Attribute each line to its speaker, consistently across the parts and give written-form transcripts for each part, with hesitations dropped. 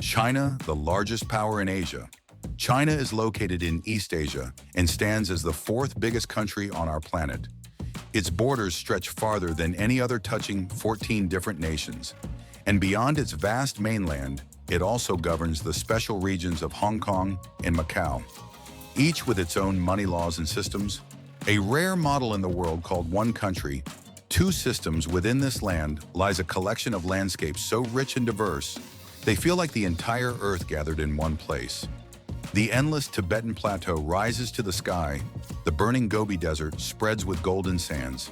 Speaker 1: China, the largest power in Asia. China is located in East Asia and stands as the fourth biggest country on our planet. Its borders stretch farther than any other, touching 14 different nations. And beyond its vast mainland, it also governs the special regions of Hong Kong and Macau, each with its own money laws and systems. A rare model in the world called one country, two systems. Within this land lies a collection of landscapes so rich and diverse, they feel like the entire earth gathered in one place. The endless Tibetan plateau rises to the sky, the burning Gobi Desert spreads with golden sands.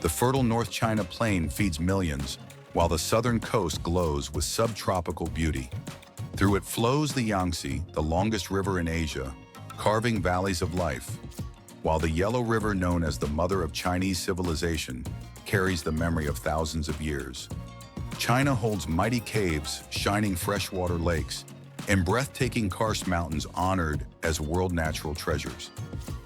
Speaker 1: The fertile North China Plain feeds millions, while the southern coast glows with subtropical beauty. Through it flows the Yangtze, the longest river in Asia, carving valleys of life, while the Yellow River, known as the mother of Chinese civilization, carries the memory of thousands of years. China holds mighty caves, shining freshwater lakes, and breathtaking karst mountains honored as world natural treasures.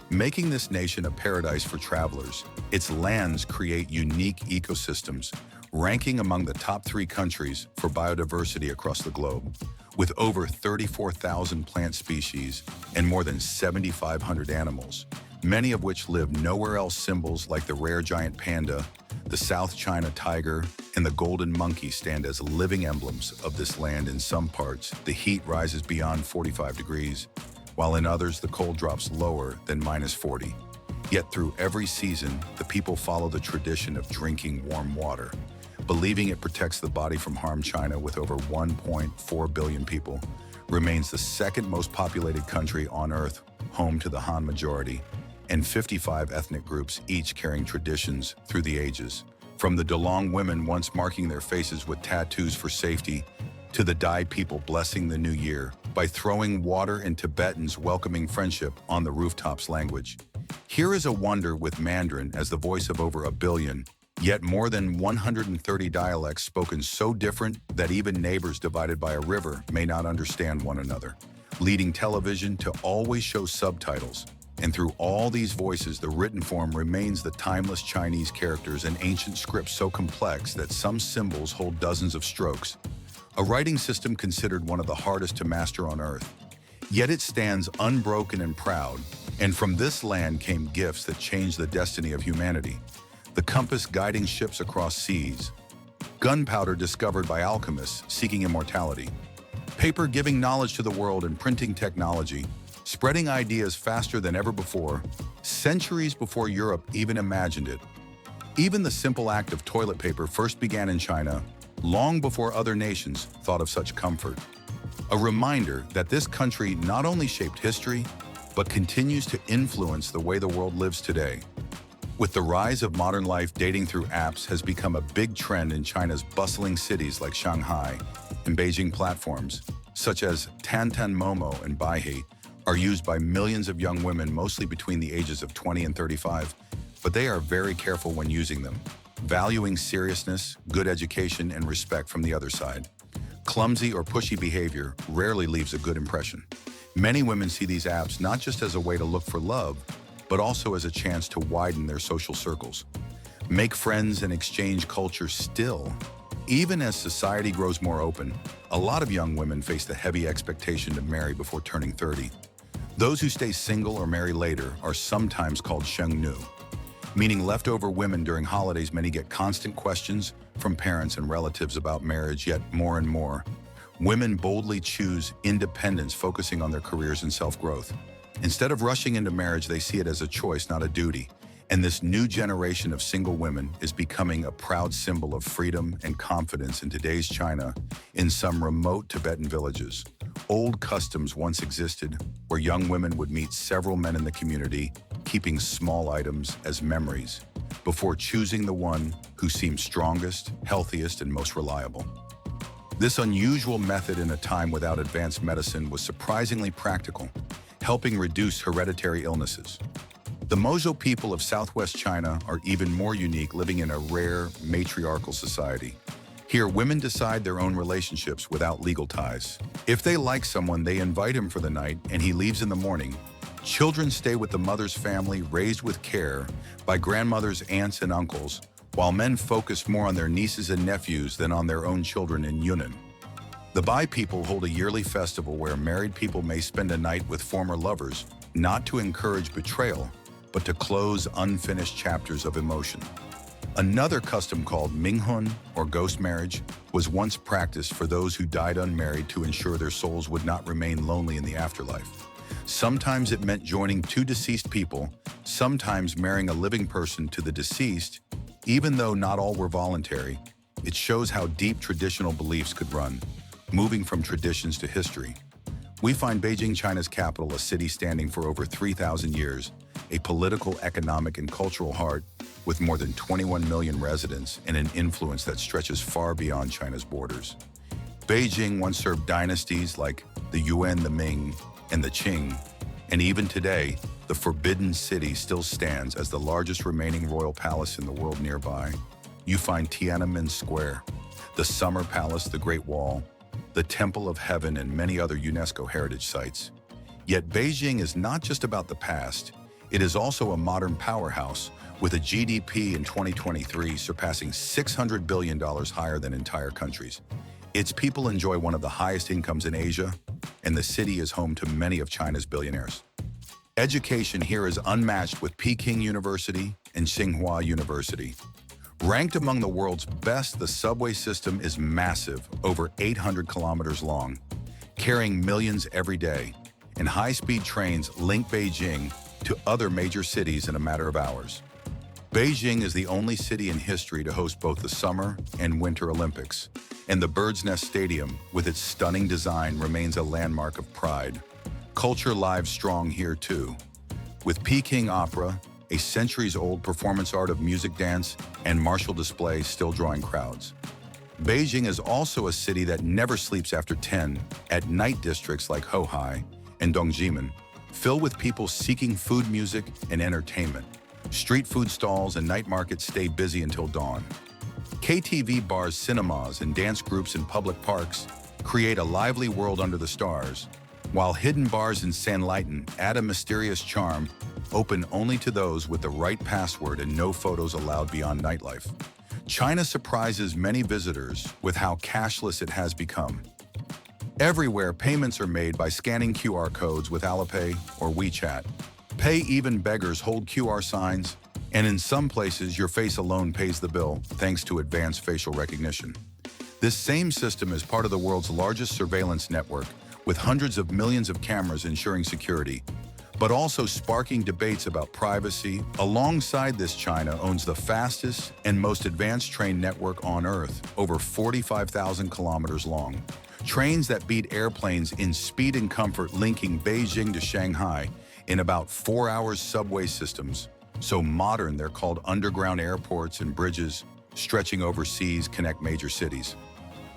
Speaker 1: Making this nation a paradise for travelers, its lands create unique ecosystems, ranking among the top 3 countries for biodiversity across the globe. With over 34,000 plant species and more than 7,500 animals, many of which live nowhere else. Symbols like the rare giant panda, the South China tiger, and the golden monkey stand as living emblems of this land. In some parts, the heat rises beyond 45 degrees, while in others the cold drops lower than -40. Yet through every season, the people follow the tradition of drinking warm water, believing it protects the body from harm. China, with over 1.4 billion people, remains the second most populated country on Earth, home to the Han majority, and 55 ethnic groups, each carrying traditions through the ages. From the Dalong women once marking their faces with tattoos for safety, to the Dai people blessing the new year by throwing water, and Tibetans welcoming friendship on the rooftops. Language. Here is a wonder, with Mandarin as the voice of over 1 billion, yet more than 130 dialects spoken so different that even neighbors divided by a river may not understand one another, leading television to always show subtitles. And through all these voices, the written form remains the timeless Chinese characters, an ancient script so complex that some symbols hold dozens of strokes. A writing system considered one of the hardest to master on Earth. Yet it stands unbroken and proud, and from this land came gifts that changed the destiny of humanity. The compass guiding ships across seas, gunpowder discovered by alchemists seeking immortality, paper giving knowledge to the world, and printing technology spreading ideas faster than ever before, centuries before Europe even imagined it. Even the simple act of toilet paper first began in China, long before other nations thought of such comfort. A reminder that this country not only shaped history, but continues to influence the way the world lives today. With the rise of modern life, dating through apps has become a big trend in China's bustling cities like Shanghai and Beijing. Platforms such as Tantan Momo and Baihe are used by millions of young women, mostly between the ages of 20 and 35, but they are very careful when using them, valuing seriousness, good education, and respect from the other side. Clumsy or pushy behavior rarely leaves a good impression. Many women see these apps not just as a way to look for love, but also as a chance to widen their social circles, make friends, and exchange culture. Still, even as society grows more open, a lot of young women face the heavy expectation to marry before turning 30. Those who stay single or marry later are sometimes called shengnu, meaning leftover women. During holidays, many get constant questions from parents and relatives about marriage, yet more and more women boldly choose independence, focusing on their careers and self-growth. Instead of rushing into marriage, they see it as a choice, not a duty. And this new generation of single women is becoming a proud symbol of freedom and confidence in today's China. In some remote Tibetan villages, old customs once existed where young women would meet several men in the community, keeping small items as memories, before choosing the one who seemed strongest, healthiest, and most reliable. This unusual method in a time without advanced medicine was surprisingly practical, helping reduce hereditary illnesses. The Mozo people of southwest China are even more unique, living in a rare matriarchal society. Here, women decide their own relationships without legal ties. If they like someone, they invite him for the night and he leaves in the morning. Children stay with the mother's family, raised with care by grandmothers, aunts, and uncles, while men focus more on their nieces and nephews than on their own children. In Yunnan, The Bai people hold a yearly festival where married people may spend a night with former lovers, not to encourage betrayal, but to close unfinished chapters of emotion. Another custom called Minghun, or ghost marriage, was once practiced for those who died unmarried to ensure their souls would not remain lonely in the afterlife. Sometimes it meant joining two deceased people, sometimes marrying a living person to the deceased. Even though not all were voluntary, it shows how deep traditional beliefs could run, moving from traditions to history. We find Beijing, China's capital, a city standing for over 3,000 years, a political, economic, and cultural heart with more than 21 million residents and an influence that stretches far beyond China's borders. Beijing once served dynasties like the Yuan, the Ming, and the Qing, and even today, the Forbidden City still stands as the largest remaining royal palace in the world nearby. You find Tiananmen Square, the Summer Palace, the Great Wall, the Temple of Heaven, and many other UNESCO heritage sites. Yet Beijing is not just about the past, it is also a modern powerhouse, with a GDP in 2023 surpassing $600 billion higher than entire countries. Its people enjoy one of the highest incomes in Asia, and the city is home to many of China's billionaires. Education here is unmatched, with Peking University and Tsinghua University. Ranked among the world's best, the subway system is massive, over 800 kilometers long, carrying millions every day, and high-speed trains link Beijing to other major cities in a matter of hours. Beijing is the only city in history to host both the Summer and Winter Olympics, and the Bird's Nest Stadium, with its stunning design, remains a landmark of pride. Culture lives strong here too, with Peking Opera, a centuries-old performance art of music, dance, and martial displays still drawing crowds. Beijing is also a city that never sleeps after 10 at night. Districts like Hohai and Dongjimen fill with people seeking food, music, and entertainment. Street food stalls and night markets stay busy until dawn. KTV bars, cinemas, and dance groups in public parks create a lively world under the stars, while hidden bars in Sanlitun add a mysterious charm, open only to those with the right password and no photos allowed beyond nightlife. China surprises many visitors with how cashless it has become. Everywhere, payments are made by scanning QR codes with Alipay or WeChat. Pay even beggars hold QR signs, and in some places, your face alone pays the bill thanks to advanced facial recognition. This same system is part of the world's largest surveillance network, with hundreds of millions of cameras ensuring security, but also sparking debates about privacy. Alongside this, China owns the fastest and most advanced train network on Earth, over 45,000 kilometers long. Trains that beat airplanes in speed and comfort, linking Beijing to Shanghai in about 4 hours. Subway systems, so modern they're called underground airports, and bridges stretching overseas connect major cities.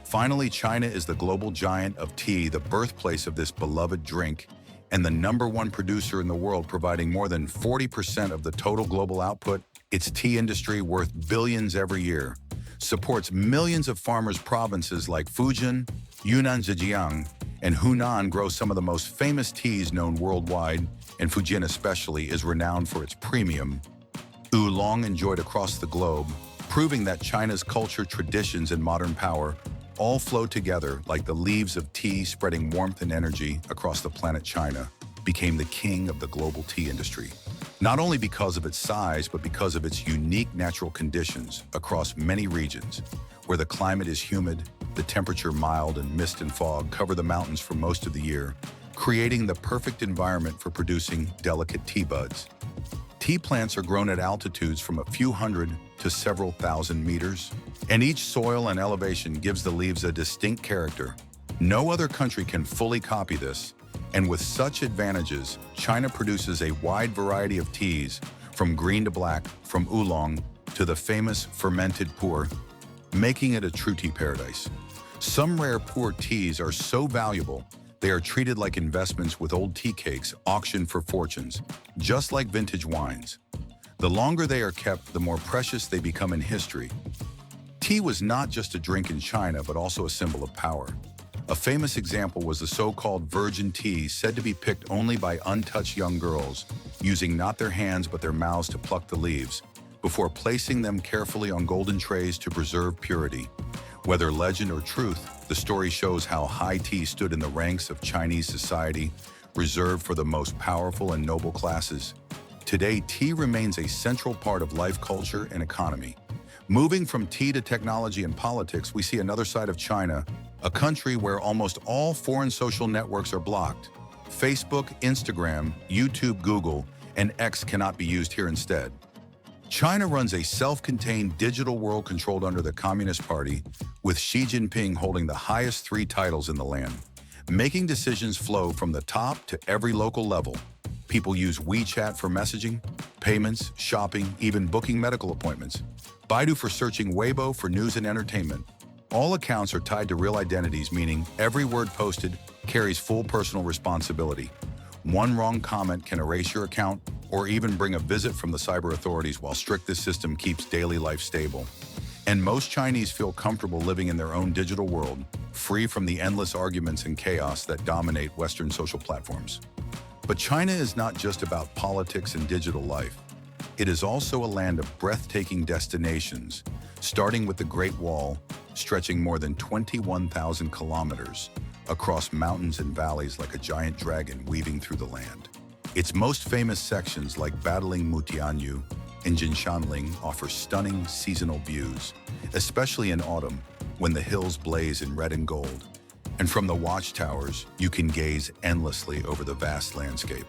Speaker 1: Finally, China is the global giant of tea, the birthplace of this beloved drink, and the #1 producer in the world, providing more than 40% of the total global output. Its tea industry, worth billions every year, supports millions of farmers. Provinces like Fujian, Yunnan, Zhejiang, and Hunan grow some of the most famous teas known worldwide, and Fujian especially is renowned for its premium oolong, enjoyed across the globe, proving that China's culture, traditions, and modern power all flow together like the leaves of tea, spreading warmth and energy across the planet. China became the king of the global tea industry, not only because of its size, but because of its unique natural conditions across many regions, where the climate is humid, the temperature mild, and mist and fog cover the mountains for most of the year, creating the perfect environment for producing delicate tea buds. Tea plants are grown at altitudes from a few hundred to several thousand meters, and each soil and elevation gives the leaves a distinct character. No other country can fully copy this, and with such advantages, China produces a wide variety of teas, from green to black, from oolong to the famous fermented pu'er, making it a true tea paradise. Some rare pu'er teas are so valuable, they are treated like investments, with old tea cakes auctioned for fortunes, just like vintage wines. The longer they are kept, the more precious they become in history. Tea was not just a drink in China, but also a symbol of power. A famous example was the so-called virgin tea, said to be picked only by untouched young girls, using not their hands but their mouths to pluck the leaves, before placing them carefully on golden trays to preserve purity. Whether legend or truth, the story shows how high tea stood in the ranks of Chinese society, reserved for the most powerful and noble classes. Today, tea remains a central part of life, culture, and economy. Moving from tea to technology and politics, we see another side of China, a country where almost all foreign social networks are blocked. Facebook, Instagram, YouTube, Google, and X cannot be used here instead. China runs a self-contained digital world controlled under the Communist Party, with Xi Jinping holding the highest 3 titles in the land. Making decisions flow from the top to every local level. People use WeChat for messaging, payments, shopping, even booking medical appointments. Baidu for searching, Weibo for news and entertainment. All accounts are tied to real identities, meaning every word posted carries full personal responsibility. One wrong comment can erase your account or even bring a visit from the cyber authorities, while strict this system keeps daily life stable. And most Chinese feel comfortable living in their own digital world, free from the endless arguments and chaos that dominate Western social platforms. But China is not just about politics and digital life. It is also a land of breathtaking destinations, starting with the Great Wall, stretching more than 21,000 kilometers across mountains and valleys like a giant dragon weaving through the land. Its most famous sections, like Battling Mutianyu and Jinshanling, offer stunning seasonal views, especially in autumn when the hills blaze in red and gold. And from the watchtowers, you can gaze endlessly over the vast landscape.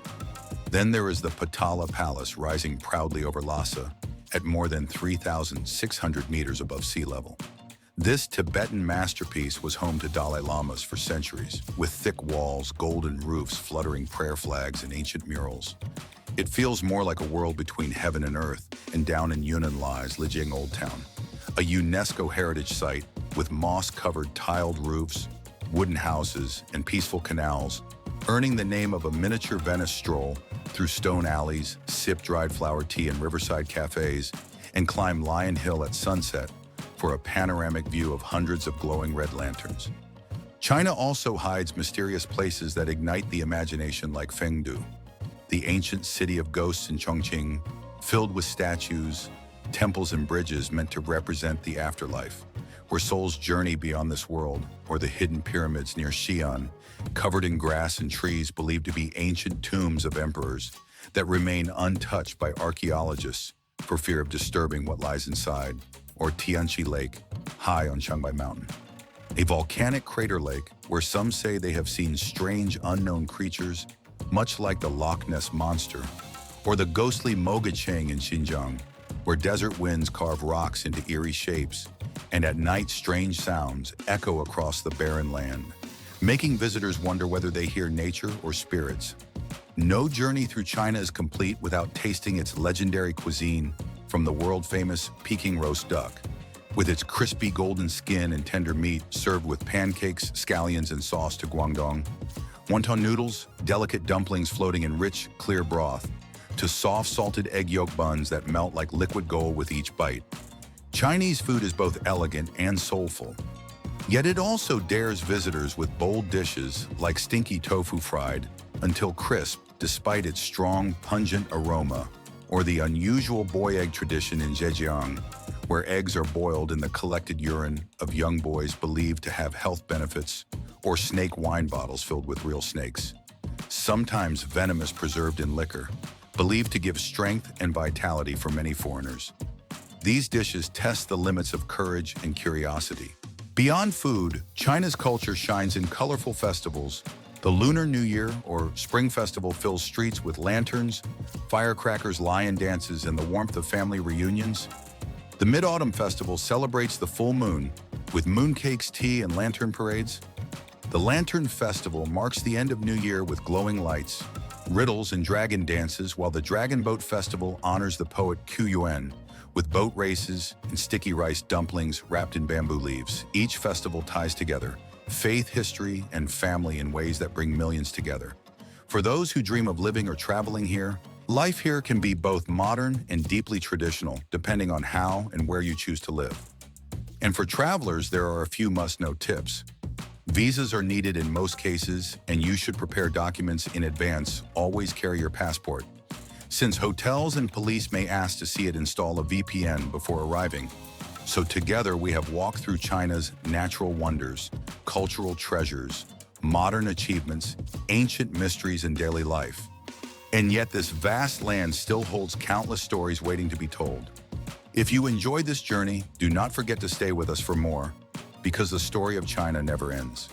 Speaker 1: Then there is the Potala Palace, rising proudly over Lhasa at more than 3,600 meters above sea level. This Tibetan masterpiece was home to Dalai Lamas for centuries, with thick walls, golden roofs, fluttering prayer flags, and ancient murals. It feels more like a world between heaven and earth, and down in Yunnan lies Lijiang Old Town, a UNESCO heritage site with moss-covered tiled roofs, wooden houses, and peaceful canals, earning the name of a miniature Venice stroll through stone alleys, sip dried flower tea in riverside cafes, and climb Lion Hill at sunset for a panoramic view of hundreds of glowing red lanterns. China also hides mysterious places that ignite the imagination, like Fengdu, the ancient city of ghosts in Chongqing, filled with statues, temples, and bridges meant to represent the afterlife, where souls journey beyond this world, or the hidden pyramids near Xi'an, covered in grass and trees believed to be ancient tombs of emperors that remain untouched by archaeologists for fear of disturbing what lies inside, or Tianqi Lake, high on Changbai Mountain, a volcanic crater lake where some say they have seen strange unknown creatures, much like the Loch Ness Monster, or the ghostly Mogacheng in Xinjiang, where desert winds carve rocks into eerie shapes, and at night strange sounds echo across the barren land, making visitors wonder whether they hear nature or spirits. No journey through China is complete without tasting its legendary cuisine, from the world-famous Peking roast duck, with its crispy golden skin and tender meat served with pancakes, scallions, and sauce, to Guangdong, wonton noodles, delicate dumplings floating in rich, clear broth, to soft salted egg yolk buns that melt like liquid gold with each bite. Chinese food is both elegant and soulful, yet it also dares visitors with bold dishes like stinky tofu fried until crisp despite its strong, pungent aroma, or the unusual boy egg tradition in Zhejiang, where eggs are boiled in the collected urine of young boys believed to have health benefits, or snake wine bottles filled with real snakes, sometimes venomous, preserved in liquor, believed to give strength and vitality for many foreigners. These dishes test the limits of courage and curiosity. Beyond food, China's culture shines in colorful festivals. The Lunar New Year, or Spring Festival, fills streets with lanterns, firecrackers, lion dances, and the warmth of family reunions. The Mid-Autumn Festival celebrates the full moon, with mooncakes, tea, and lantern parades. The Lantern Festival marks the end of New Year with glowing lights, riddles, and dragon dances, while the Dragon Boat Festival honors the poet Qu Yuan, with boat races and sticky rice dumplings wrapped in bamboo leaves. Each festival ties together faith, history, and family in ways that bring millions together. For those who dream of living or traveling here, life here can be both modern and deeply traditional, depending on how and where you choose to live. And for travelers, there are a few must-know tips. Visas are needed in most cases, and you should prepare documents in advance. Always carry your passport, since hotels and police may ask to see it. Install a VPN before arriving. So together we have walked through China's natural wonders, cultural treasures, modern achievements, ancient mysteries in daily life. And yet this vast land still holds countless stories waiting to be told. If you enjoyed this journey, do not forget to stay with us for more, because the story of China never ends.